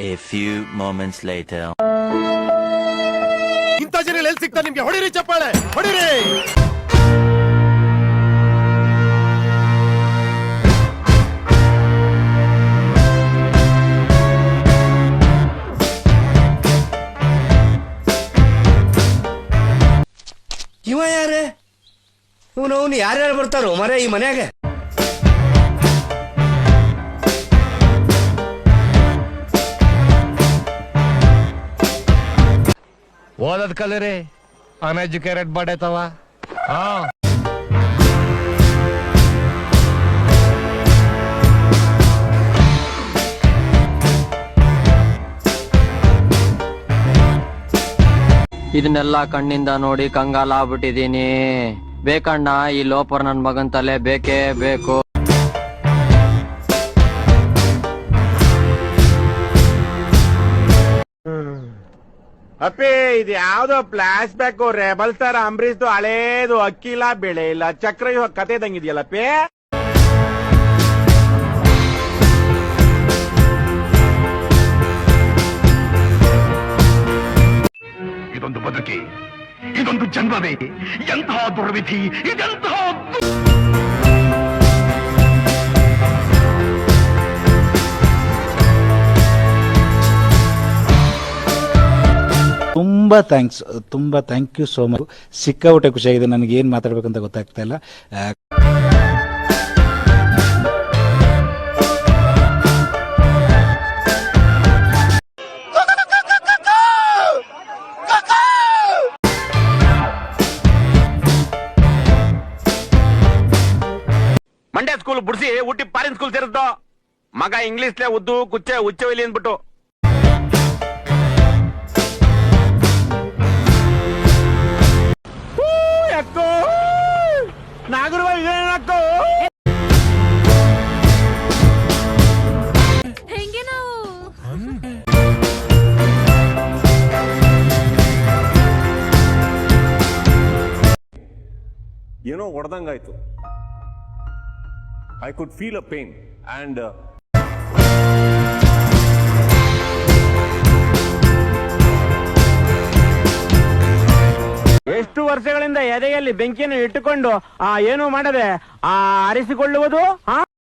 A few moments later. ಇಂಥ ಜನ ಎಲ್ಲಿ ಸಿಗ್ತಾರೆ ನಿಮ್ಗೆ? ಹೊಡಿರಿ ಚಪ್ಪಾಳೆ, ಹೊಡಿರಿ. ಇವ ಯಾರೇ? ಇವನು ಯಾರ್ಯಾರು ಬರ್ತಾರೋ ಮರ ಈ ಮನ್ಯಾಗ? ಓದದ್ ಕಲರಿ ಅನ್ಎಜುಕೇಟೆಡ್ ಬಡೇತವ. ಇದನ್ನೆಲ್ಲ ಕಣ್ಣಿಂದ ನೋಡಿ ಕಂಗಾಲ ಆಗ್ಬಿಟ್ಟಿದೀನಿ. ಬೇಕಣ್ಣ, ಈ ಲೋಪರ್ ನನ್ ಮಗನ್ ತಲೆ ಬೇಕೇ ಬೇಕು. ಅಪ್ಪಿ, ಇದು ಯಾವ್ದೋ ಫ್ಲಾಶ್ ಬ್ಯಾಕ್ ರೆಬಲ್ ಸ್ಟಾರ್ ಅಂಬರೀಶ್ದು ಹಳೇದು. ಅಕ್ಕಿ ಇಲ್ಲ, ಬೆಳೆ ಇಲ್ಲ, ಚಕ್ರ ಕತೆ ಇದಂಗಿದೆಯಲ್ಲಪ್ಪಿ. ಇದೊಂದು ಬದುಕಿ, ಇದೊಂದು ಜನ್ಮವೇ, ಎಂತಹ ದುರ್ವಿಧಿ, ಇದೆಂತಹ ತುಂಬ ಥ್ಯಾಂಕ್ ಯು ಸೋ ಮಚ್. ಸಿಕ್ಕಾಪಟ್ಟೆ ಖುಷಿಯಾಗಿದೆ. ನನಗೆ ಏನು ಮಾತಾಡ್ಬೇಕಂತ ಗೊತ್ತಾಗ್ತಾ ಇಲ್ಲ. ಮಂಡ್ಯ ಸ್ಕೂಲ್ ಬಿಡಿಸಿ ಹುಟ್ಟಿ ಪಾರಿನ್ ಸ್ಕೂಲ್ ಸೇರಿದ್ದು. ಮಗ ಇಂಗ್ಲಿಷ್ಲೇ ಉದ್ದು ಕುಚ್ಚೆ ಹುಚ್ಚವಿಲಿ ಅಂದ್ಬಿಟ್ಟು. ಹೆಂಗೆ ನಾವು ಏನೋ ಹೊಡೆದಂಗಾಯ್ತು. I could feel a pain and ಎಷ್ಟು ವರ್ಷಗಳಿಂದ ಎದೆಯಲ್ಲಿ ಬೆಂಕಿಯನ್ನು ಇಟ್ಟುಕೊಂಡು ಏನು ಮಾಡದೆ ಆರಿಸಿಕೊಳ್ಳುವುದು.